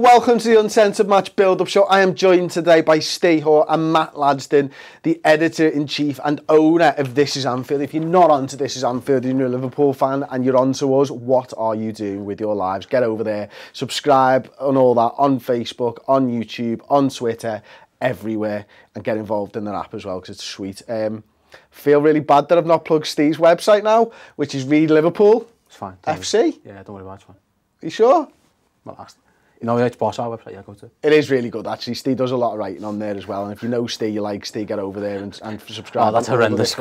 welcome to the Uncensored Match Build-Up Show. I am joined today by Hoare and Matt Ladson, the editor-in-chief and owner of This Is Anfield. If you're not onto This Is Anfield and you're a Liverpool fan and you're onto us, what are you doing with your lives? Get over there, subscribe and all that on Facebook, on YouTube, on Twitter, everywhere, and get involved in the app as well because it's sweet. Feel really bad that I've not plugged Steve's website now, which is Read Liverpool. It's fine. FC? Yeah, don't worry about it, it's fine. You sure? Well, you know, it's boss our website, yeah, go to. It is really good, actually. Steve does a lot of writing on there as well. And if you know Steve, you like Steve, get over there and subscribe. Oh, that's horrendous.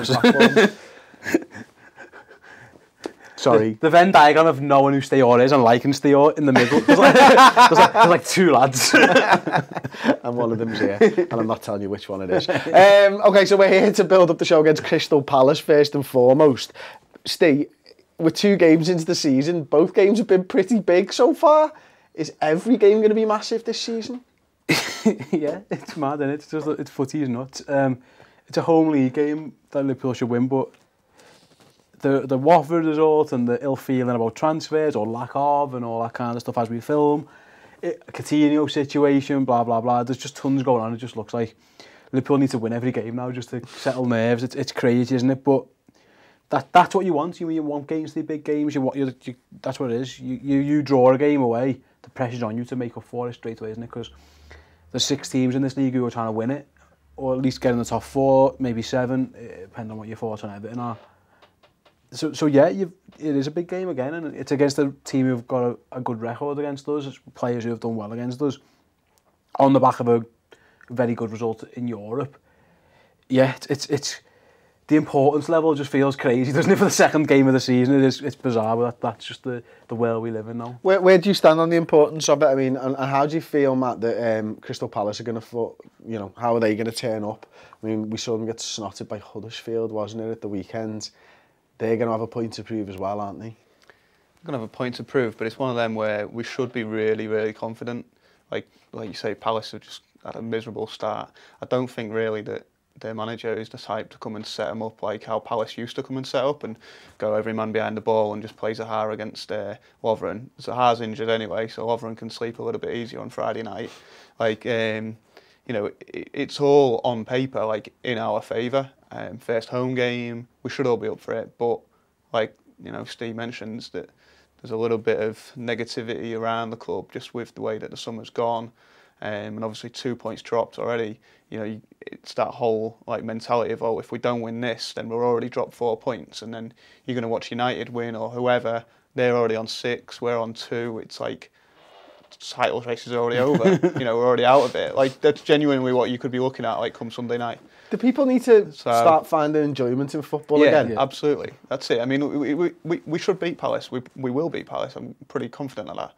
Sorry. The Venn diagram of knowing who Hoare is and liking Hoare in the middle. There's like two lads. And one of them's here. And I'm not telling you which one it is. Okay, so we're here to build up the show against Crystal Palace first and foremost. Steve, we're 2 games into the season. Both games have been pretty big so far. Is every game going to be massive this season? Yeah, it's mad, isn't it? It's footy is nuts. It's a home league game that Liverpool should win, but the Watford result and the ill feeling about transfers or lack of and all that kind of stuff as we film, Coutinho situation, blah, blah, blah. There's just tons going on. It just looks like Liverpool need to win every game now just to settle nerves. It's crazy, isn't it? But that's what you want. You want games to be big games. That's what it is. You draw a game away, the pressure's on you to make up for it straight away, isn't it? Because there's 6 teams in this league who are trying to win it, or at least get in the top 4, maybe 7, depending on what your thoughts on everything are. So yeah, it is a big game again, and it's against a team who've got a good record against us. It's players who have done well against us, on the back of a very good result in Europe. Yeah, it's the importance level just feels crazy, doesn't it, for the second game of the season? It's bizarre, but that's just the world we live in now. Where do you stand on the importance of it? I mean, and how do you feel, Matt, that Crystal Palace are going to, how are they going to turn up? I mean, we saw them get snotted by Huddersfield, wasn't it, at the weekend? They're going to have a point to prove as well, aren't they? They're going to have a point to prove, but it's one of them where we should be really, really confident. Like you say, Palace have just had a miserable start. I don't think really that their manager is the type to come and set them up like how Palace used to come and set up and go every man behind the ball and just play Zaha against Lovren. Zaha's injured anyway, so Lovren can sleep a little bit easier on Friday night. It's all on paper, like in our favour. First home game, we should all be up for it. But Steve mentions that there's a little bit of negativity around the club just with the way that the summer's gone. And obviously 2 points dropped already. It's that whole mentality of, if we don't win this, then we're already dropped 4 points, and then you're going to watch United win or whoever. They're already on 6, we're on 2. It's like title race is already over. We're already out of it. That's genuinely what you could be looking at come Sunday night. Do people need to start finding enjoyment in football again? Yeah, absolutely. That's it. I mean, we should beat Palace. We will beat Palace. I'm pretty confident of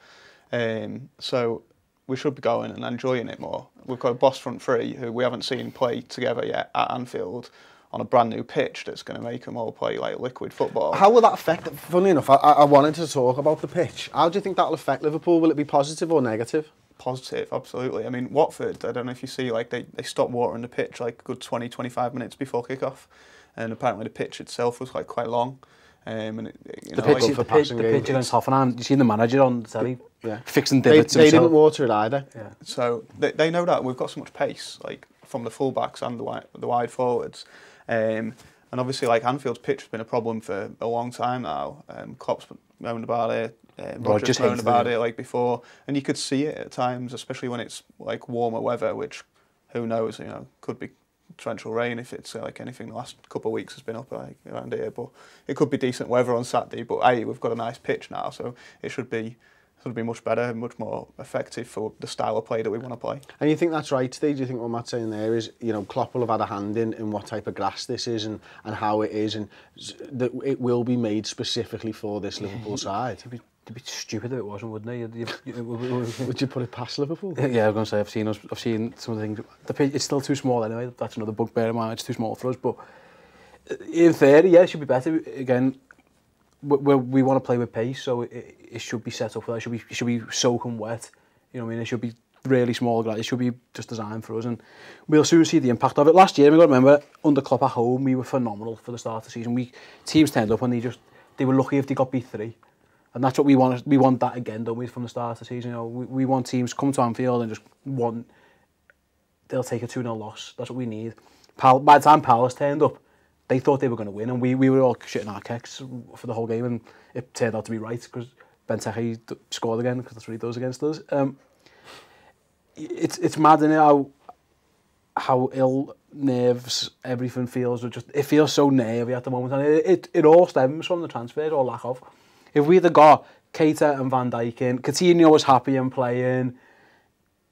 that. So we should be going and enjoying it more. We've got a boss front three who we haven't seen play together yet at Anfield on a brand new pitch that's going to make them all play like liquid football. How will that affect, funny enough, I wanted to talk about the pitch. How do you think that will affect Liverpool? Will it be positive or negative? Positive, absolutely. I mean, Watford, I don't know if you see, they stopped watering the pitch a good 20-25 minutes before kick-off, and apparently the pitch itself was quite long. The pitch against Hoffenheim, you seen the manager on the telly fixing divots They didn't water it either. Yeah. So they know that we've got so much pace, from the full-backs and the wide forwards. And obviously, Anfield's pitch has been a problem for a long time now. Klopp's moaned about it. Rodgers moaned about it before, and you could see it at times, especially when it's warmer weather, which who knows, could be torrential rain if it's anything the last couple of weeks has been up around here. But it could be decent weather on Saturday. But we've got a nice pitch now, so it should be much better and much more effective for the style of play that we want to play. And you think that's right, Steve? Do you think what Matt's saying there is, Klopp will have had a hand in what type of grass this is and how it is, and that it will be made specifically for this Liverpool side? It'd be stupid if it wasn't, wouldn't it? Would you put it past Liverpool? Yeah, I was going to say, I've seen some of the things. The pitch, it's still too small anyway. That's another bugbear of mine. It's too small for us. But in theory, yeah, it should be better. Again, we want to play with pace, so it should be set up for that. It should be soaking wet. You know what I mean? It should be really small. It should be just designed for us, and we'll soon see the impact of it. Last year, we got to remember, under Klopp at home, we were phenomenal for the start of the season. Teams turned up and they were lucky if they got beat 3. And that's what we want. We want that again, don't we, from the start of the season? You know, we want teams to come to Anfield and just they'll take a 2-0 loss. That's what we need. By the time Palace turned up, they thought they were going to win, and we were all shitting our kicks for the whole game, and it turned out to be right because Benteke scored again, because that's what he does against us. It's mad, isn't it, how ill nerves everything feels. It feels so nervy at the moment, and it all stems from the transfers, or lack of. If we'd have got Keita and Van Dijk in, Coutinho was happy and playing,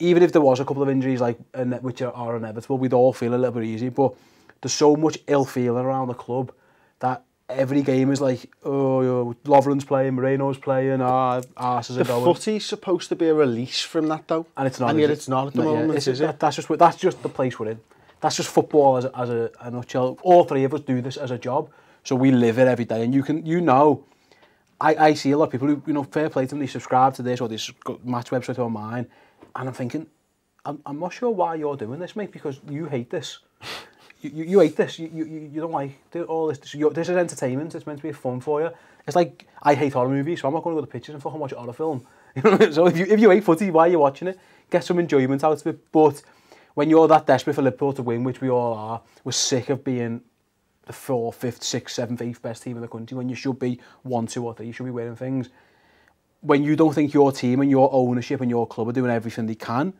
even if there was a couple of injuries which are inevitable, we'd all feel a little bit easy. But there's so much ill feeling around the club that every game is like, oh, Lovren's playing, Moreno's playing, arses are going. The footy's supposed to be a release from that, though. And it's not. And yet it's not at the moment, is it? That's just the place we're in. That's just football as a nutshell. All three of us do this as a job, so we live it every day. And I see a lot of people who, fair play to them, they subscribe to this or this match website or mine, and I'm thinking, I'm not sure why you're doing this, mate, because you hate this. You hate this. You don't like all this. This is entertainment. It's meant to be fun for you. It's like, I hate horror movies, so I'm not going to go to the pictures and fucking watch a horror film. So if you hate footy, why are you watching it? Get some enjoyment out of it. But when you're that desperate for Liverpool to win, which we all are, we're sick of being the 4th, 5th, 6th, 7th, 8th best team in the country, when you should be 1, 2 or 3, you should be winning things. When you don't think your team and your ownership and your club are doing everything they can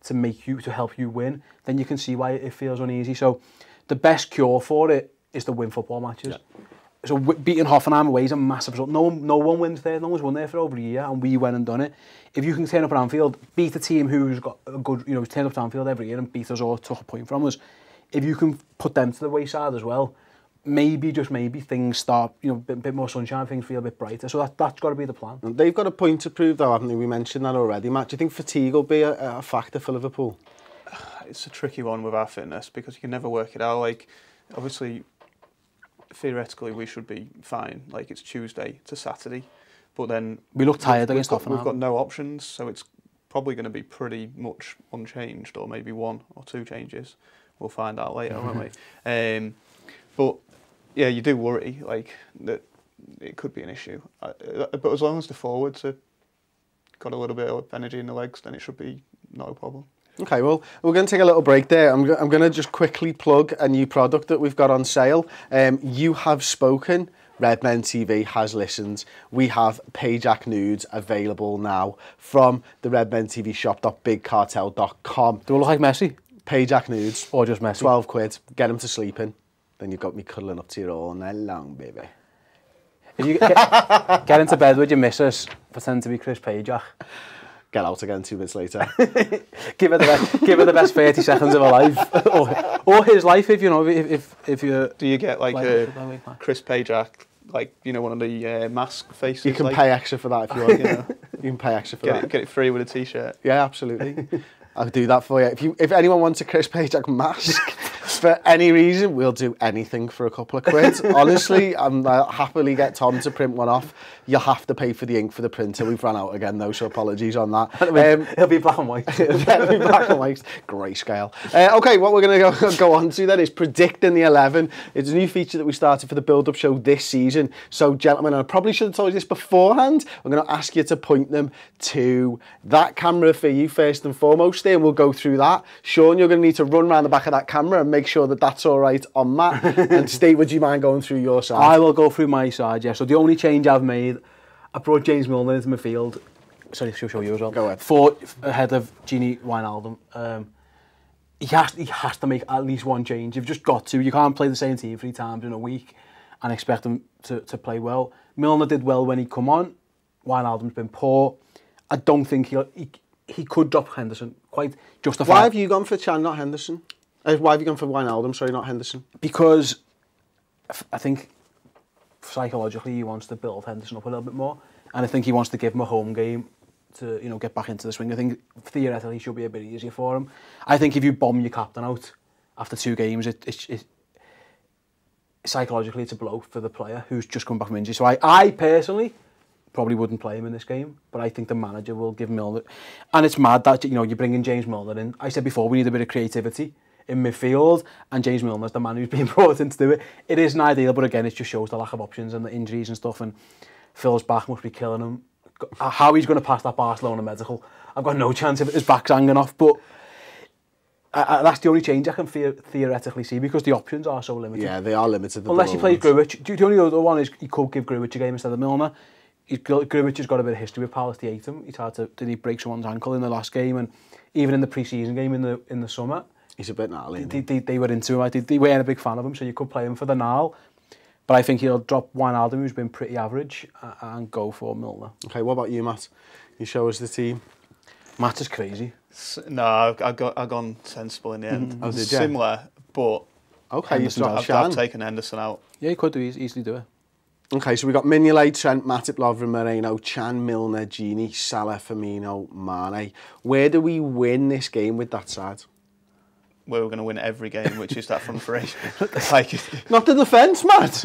to help you win, then you can see why it feels uneasy. So the best cure for it is to win football matches. Yeah. So beating Hoffenheim away is a massive result. No one wins there. No one's won there for over a year, and we went and done it. If you can turn up at Anfield, beat a team who's got a good, turn up to Anfield every year and beat us or took a point from us, if you can put them to the wayside as well, maybe, just maybe, things start, a bit more sunshine, things feel a bit brighter. So that's got to be the plan. And they've got a point to prove, though, haven't they? We mentioned that already, Matt. Do you think fatigue will be a factor for Liverpool? It's a tricky one with our fitness, because you can never work it out. Like, obviously, theoretically, we should be fine. Like, it's Tuesday to Saturday, but then we look tired against Hoffenheim. We've got no options, so it's probably going to be pretty much unchanged, or maybe 1 or 2 changes. We'll find out later, won't we? But yeah, you do worry like that it could be an issue. But as long as the forwards have got a little bit of energy in the legs, then it should be no problem. Okay, well, we're going to take a little break there. I'm going to just quickly plug a new product that we've got on sale. You have spoken. Redmen TV has listened. We have Pajak nudes available now from the Redmen TV shop.bigcartel.com. Do it look like Messi? Pajak nudes. Or just Messi? 12 quid. Get them to sleeping. Then you've got me cuddling up to you all night long, baby. If you get into bed with your missus, pretend to be Chris Pajak. Get out again 2 minutes later. give her the best 30 seconds of her life, or his life, if you. Do you get like a Chris Pajak, like one of the mask faces? You can pay extra for that if you want. You can pay extra for that. Get it free with a t-shirt. Yeah, absolutely. I'll do that for you. If anyone wants a Chris Pajak mask for any reason, we'll do anything for a couple of quid. Honestly, I'll happily get Tom to print one off. You'll have to pay for the ink for the printer. We've run out again though, so apologies on that. It'll be black and white. It'll be black and white. Grayscale. Okay, what we're going to go on to then is predicting the 11. It's a new feature that we started for the build-up show this season. So, gentlemen, I probably should have told you this beforehand. I'm going to ask you to point them to that camera for you first and foremost, and we'll go through that. Sean, you're going to need to run around the back of that camera and make sure that that's all right on Matt. And Steve, would you mind going through your side? I will go through my side, yeah. So the only change I've made, I brought James Milner into midfield. Sorry, she'll show you as well. Go ahead. Ahead of Gini Wijnaldum. He has to make at least one change. You've just got to. You can't play the same team 3 times in a week and expect them to play well. Milner did well when he come on. Wijnaldum's been poor. I don't think he could drop Henderson. Quite justified. Why have you gone for Chan, not Henderson? Why have you gone for Wijnaldum, sorry, not Henderson? Because I think psychologically he wants to build Henderson up a little bit more, and I think he wants to give him a home game to get back into the swing. I think theoretically it should be a bit easier for him. I think if you bomb your captain out after 2 games, it psychologically it's a blow for the player who's just come back from injury. So I personally probably wouldn't play him in this game, but I think the manager will give Milner. And it's mad that you're bringing James Milner in. I said before we need a bit of creativity in midfield, and James Milner's the man who's being brought in to do it. It isn't ideal, but again, it just shows the lack of options and the injuries and stuff. And Phil's back must be killing him. How he's going to pass that Barcelona medical, I've got no chance if his back's hanging off, but that's the only change I can theoretically see because the options are so limited. Yeah, they are limited. Unless he plays Grujic. The only other one is he could give Grujic a game instead of Milner. Grujic has got a bit of history with Palace. They hate him. Did he break someone's ankle in the last game, and even in the pre-season game in the summer. He's a bit gnarly. They were into him. They weren't a big fan of him, so you could play him for the gnarl. But I think he'll drop Wijnaldum, who's been pretty average, and go for Milner. Okay, what about you, Matt? You show us the team. Matt is crazy. No, I've gone sensible in the end. Oh, did you? Similar, but Okay, I've taken Henderson out. Yeah, he could do easily do it. Okay, so we got Mignolet, Trent, Matip, Lovren, Moreno, Chan, Milner, Gini, Salah, Firmino, Mane. Where do we win this game with that side? We're going to win every game, which is that front three. Like, not the defence, Matt.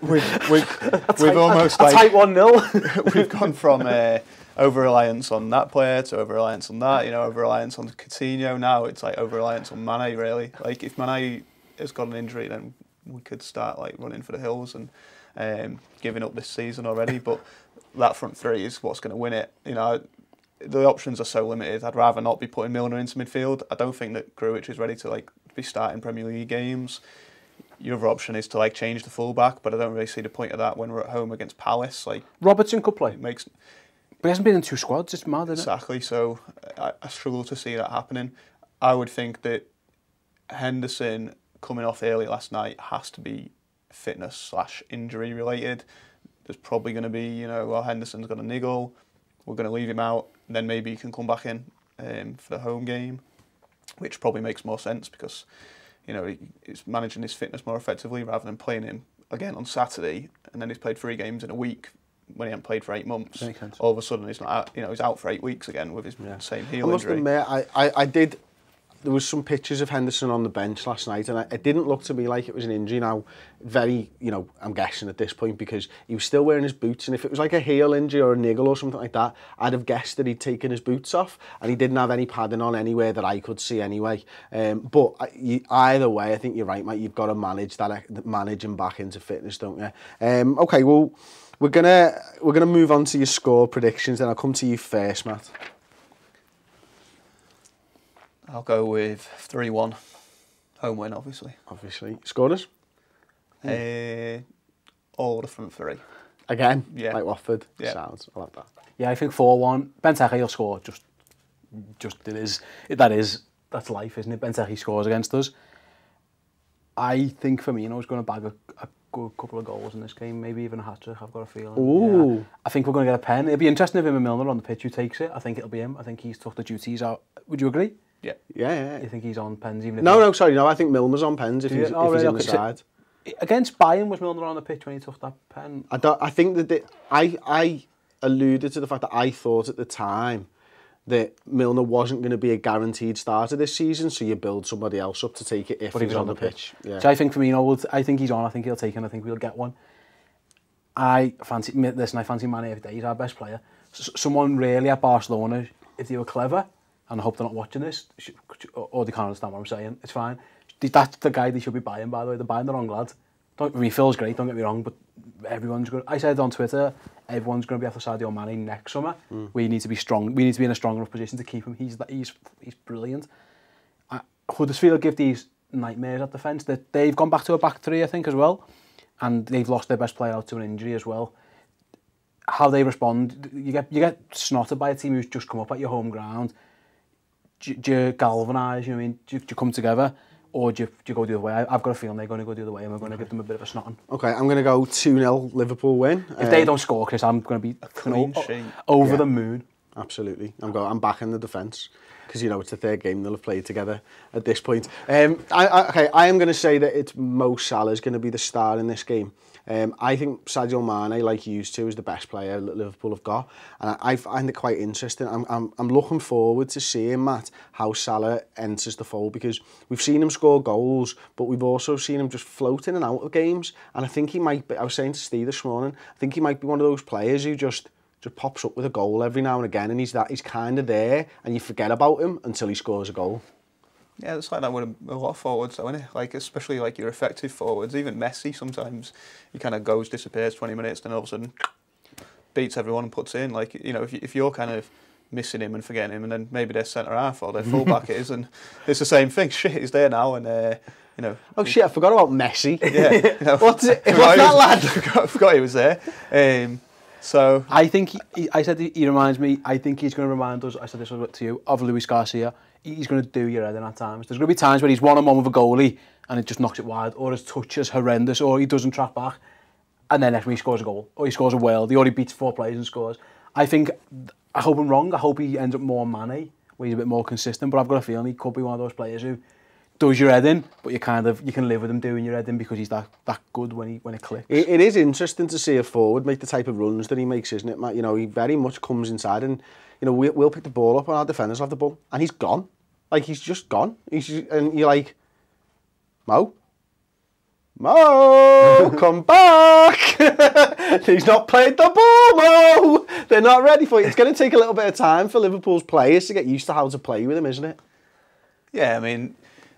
we've almost a tight 1-0. We've gone from over-reliance on that player to over-reliance on that. Over-reliance on Coutinho. Now it's like over-reliance on Mane, really. Like if Mane has got an injury, then we could start like running for the hills and giving up this season already. But that front three is what's going to win it. The options are so limited. I'd rather not be putting Milner into midfield. I don't think that Grujic is ready to be starting Premier League games. Your other option is to change the fullback, but I don't really see the point of that when we're at home against Palace. Robertson could play. But he hasn't been in 2 squads. It's mad, isn't it? Exactly. So I struggle to see that happening. I would think that Henderson coming off early last night has to be fitness/injury related. There's probably going to be, Henderson's got a niggle. We're going to leave him out. Then maybe he can come back in for the home game, which probably makes more sense because, he's managing his fitness more effectively rather than playing him again on Saturday and then he's played 3 games in a week when he hadn't played for 8 months. All of a sudden he's not out, he's out for 8 weeks again with his same heel injury. I must admit, I did. There was some pictures of Henderson on the bench last night, and it didn't look to me like it was an injury. Now, I'm guessing at this point because he was still wearing his boots, and if it was like a heel injury or a niggle or something like that, I'd have guessed that he'd taken his boots off, and he didn't have any padding on anywhere that I could see anyway. But either way, I think you're right, mate. You've got to manage him back into fitness, don't you? Okay, well, we're gonna move on to your score predictions, and I'll come to you first, Matt. I'll go with 3-1. Home win, obviously. Scorers? All the front three. Again? Yeah. Like Watford? Yeah. Sounds. I like that. Yeah, I think 4-1. Benteke will score. That's life, isn't it? Benteke scores against us. I think Firmino's going to bag a good couple of goals in this game, maybe even a hat-trick, I've got a feeling. Ooh. Yeah. I think we're going to get a pen. It'd be interesting if him and Milner on the pitch who takes it. I think it'll be him. I think he's took the duties out. Would you agree? Yeah. You think he's on pens even? No, I think Milner's on pens if he's in the side. Against Bayern, was Milner on the pitch when he took that pen? I think that I alluded to the fact that I thought at the time that Milner wasn't going to be a guaranteed starter this season, so you build somebody else up to take it if he's on the pitch. Yeah. So I think Firmino, I think he's on. I think he'll take it. I think we'll get one. I fancy Mane every day. He's our best player. Someone really at Barcelona, if they were clever, and I hope they're not watching this, or they can't understand what I'm saying, it's fine. That's the guy they should be buying, by the way. They're buying the wrong lad. Phil's great, don't get me wrong, but everyone's good. I said on Twitter, everyone's going to be after Sadio Mane next summer. We need to be strong. We need to be in a strong enough position to keep him. He's brilliant. Huddersfield give these nightmares at defence. They've gone back to a back three, I think, as well, and they've lost their best player out to an injury as well. How they respond, you get snotted by a team who's just come up at your home ground. Do you galvanise, do you come together, or do you go the other way? I've got a feeling they're going to go the other way and we're going to give them a bit of a snotting. Okay, I'm going to go 2-0 Liverpool win. If they don't score, Chris, I'm going to be over the moon. Absolutely. I'm back in the defence because, it's the 3rd game they'll have played together at this point. I am going to say that it's Mo Salah's going to be the star in this game. I think Sadio Mane, like you used to, is the best player that Liverpool have got, and I find it quite interesting. I'm looking forward to seeing, Matt, how Salah enters the fold, because we've seen him score goals, but we've also seen him just float in and out of games, and I think he might be, I was saying to Steve this morning, I think he might be one of those players who just pops up with a goal every now and again, and he's kind of there, and you forget about him until he scores a goal. Yeah, it's like that with a lot of forwards, though, isn't it? Especially your effective forwards. Even Messi, sometimes he kind of disappears 20 minutes, then all of a sudden beats everyone and puts it in. Like, you know, if you're kind of missing him and forgetting him, and then maybe their centre half or their fullback is, and it's the same thing. Shit, he's there now, and you know. Oh shit! I forgot about Messi. Yeah. You know, what's that lad? I forgot he was there. So I think I said he reminds me. I think he's going to remind us. I said this to you of Luis Garcia. He's going to do your head in at times. There's going to be times where he's one-on-one with a goalie and it just knocks it wide, or his touch is horrendous, or he doesn't track back, and then next week he scores a goal, or he scores a worldie, or he beats 4 players and scores. I hope I'm wrong. I hope he ends up more Mane, where he's a bit more consistent. But I've got a feeling he could be one of those players who does your head in, but you can live with him doing your head in because he's that good when it clicks. It is interesting to see a forward make the type of runs that he makes, isn't it, Matt? You know, he very much comes inside, and you know we'll pick the ball up and our defenders will have the ball, and he's gone. Like, he's just gone. And you're like, Mo, come back. He's not played the ball, Mo. They're not ready for it. It's going to take a little bit of time for Liverpool's players to get used to how to play with him, isn't it? Yeah, I mean,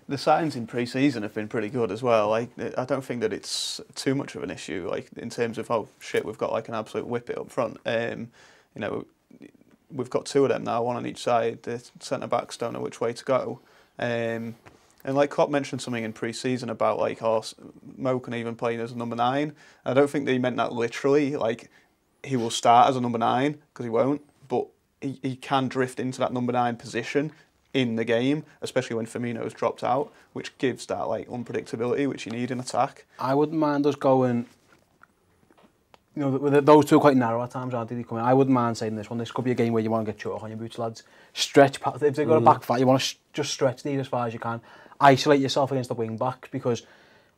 the signs in pre-season have been pretty good as well. Like, I don't think that it's too much of an issue, like, in terms of, oh, shit, we've got, like, an absolute whippet up front. You know, we've got 2 of them now, one on each side. The centre-backs don't know which way to go. And like Klopp mentioned something in pre-season about, like, oh, Mo can even play as a number 9. I don't think that he meant that literally. Like, he will start as a number 9, because he won't, but he can drift into that number 9 position in the game, especially when Firmino's dropped out, which gives that, like, unpredictability which you need in attack. I wouldn't mind us going. You know, those 2 are quite narrow at times, aren't they? I wouldn't mind saying this one. This could be a game where you want to get chalk on your boots, lads. Stretch, if they've got a back fight, you want to just stretch these as far as you can. Isolate yourself against the wing backs, because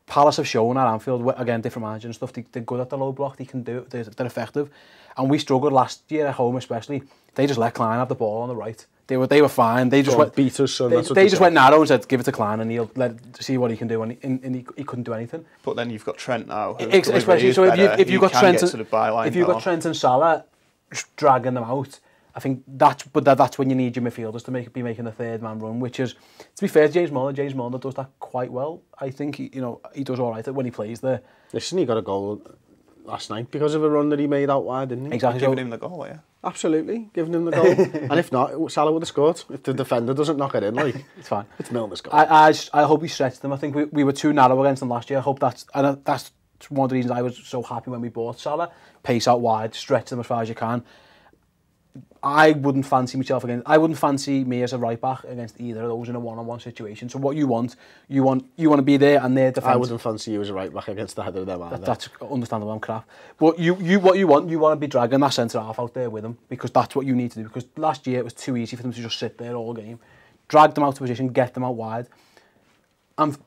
Palace have shown at Anfield, again, different managers and stuff, they're good at the low block, they can do it, they're effective. And we struggled last year at home especially. They just let Klein have the ball on the right. They were fine. They just went, beat us, son. They just went narrow and said, give it to Klein and he'll see what he can do, and he couldn't do anything. But then you've got Trent now. Especially, so if you've got Trent and Salah dragging them out, I think that's when you need your midfielders to be making the third man run, which is, to be fair to James Milner does that quite well. I think he does all right when he plays there. Listen, he got a goal last night because of a run that he made out wide, didn't he? Exactly. Giving him the goal, yeah. Absolutely, giving him the goal. And if not, Salah would have scored. If the defender doesn't knock it in, like, it's fine. It's Milner's goal. I hope he stretched them. I think we were too narrow against them last year. I hope that's one of the reasons I was so happy when we bought Salah. Pace out wide, stretch them as far as you can. I wouldn't fancy me as a right back against either of those in a one-on-one situation. So what you want to be there and their defence. I wouldn't fancy you as a right back against either of them either. That's understandable. I'm crap. But you want to be dragging that centre half out there with them, because that's what you need to do. Because last year it was too easy for them to just sit there all game, drag them out of position, get them out wide.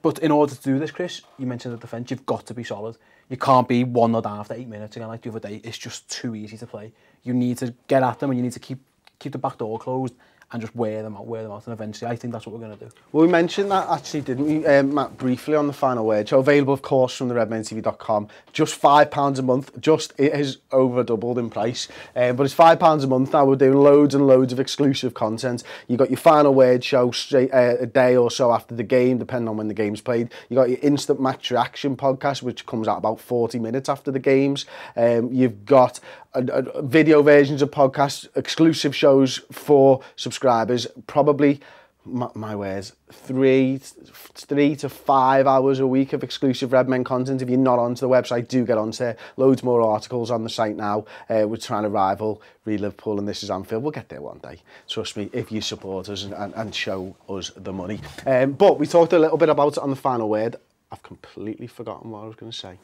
But in order to do this, Chris, you mentioned the defence. You've got to be solid. You can't be 1-0 down after 8 minutes again like the other day. It's just too easy to play. You need to get at them, and you need to keep the back door closed and just wear them out, and eventually I think that's what we're going to do. Well, we mentioned that actually, didn't we, Matt, briefly on the final word show, available of course from the redmentv.com, just £5 a month, it has over doubled in price, but it's £5 a month now. We're doing loads and loads of exclusive content. You got your final word show straight a day or so after the game, depending on when the game's played. You got your instant match reaction podcast, which comes out about 40 minutes after the games. You've got video versions of podcasts, exclusive shows for subscribers, probably, my words, 3 to 5 hours a week of exclusive Redmen content. If you're not onto the website, do get onto there. Loads more articles on the site now. We're trying to rival Read Liverpool and This Is Anfield. We'll get there one day. Trust me, if you support us and show us the money. But we talked a little bit about it on the final word. I've completely forgotten what I was going to say.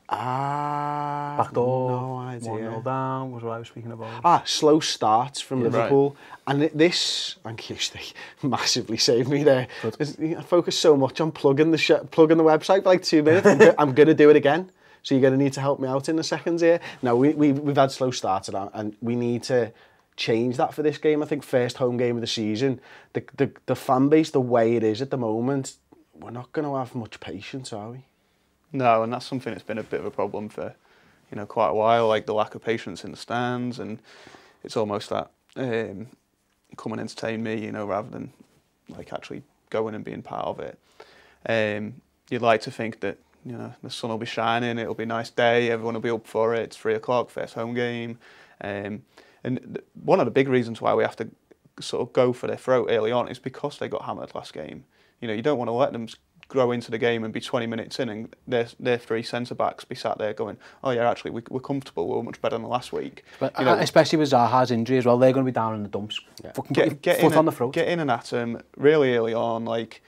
Backdoor, no idea. 1-0 down was what I was speaking about. Slow starts from Liverpool. Right. And this, thank you, Steve, massively saved me there. I focus so much on plugging the website for like 2 minutes. I'm going to do it again. So you're going to need to help me out in the seconds here. No, we've had slow starts and we need to change that for this game. I think first home game of the season. The fan base, the way it is at the moment, we're not going to have much patience, are we? No, and that's something that's been a bit of a problem for, quite a while, like the lack of patience in the stands, and it's almost that come and entertain me, rather than like actually going and being part of it. You'd like to think that, you know, the sun will be shining, it'll be a nice day, everyone will be up for it, it's 3 o'clock, first home game. And one of the big reasons why we have to sort of go for their throat early on is because they got hammered last game. You know, you don't want to let them grow into the game and be 20 minutes in and their 3 centre-backs be sat there going, oh yeah, actually, we're comfortable, we're much better than last week. But, you know, especially with Zaha's injury as well, they're going to be down in the dumps. Yeah. Fucking get foot on the throat. Get in and at them really early on. Like,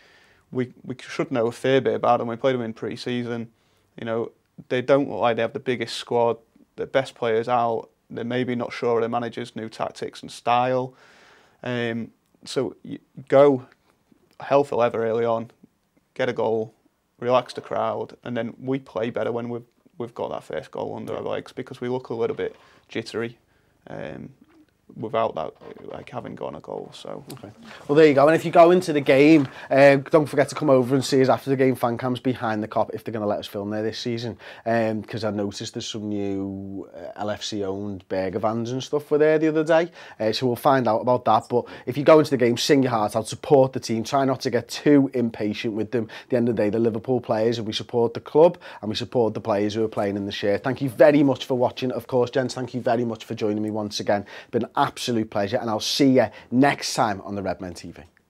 we should know a fair bit about them. We played them in pre-season. You know, they don't look like they have the biggest squad. The best players out. They're maybe not sure of their manager's new tactics and style. So you go hell for leather early on, get a goal, relax the crowd, and then we play better when we've got that first goal under our legs, because we look a little bit jittery without that, like, having gone a goal. So okay. Well, there you go. And if you go into the game, don't forget to come over and see us after the game. Fan cams behind the cop if they're going to let us film there this season, because I noticed there's some new LFC owned burger vans and stuff were there the other day, so we'll find out about that. But if you go into the game, sing your heart out, support the team, try not to get too impatient with them. At the end of the day, the Liverpool players, and we support the club and we support the players who are playing in the shirt. Thank you very much for watching. Of course, gents, thank you very much for joining me once again. It's been an absolute pleasure, and I'll see you next time on the Redmen TV.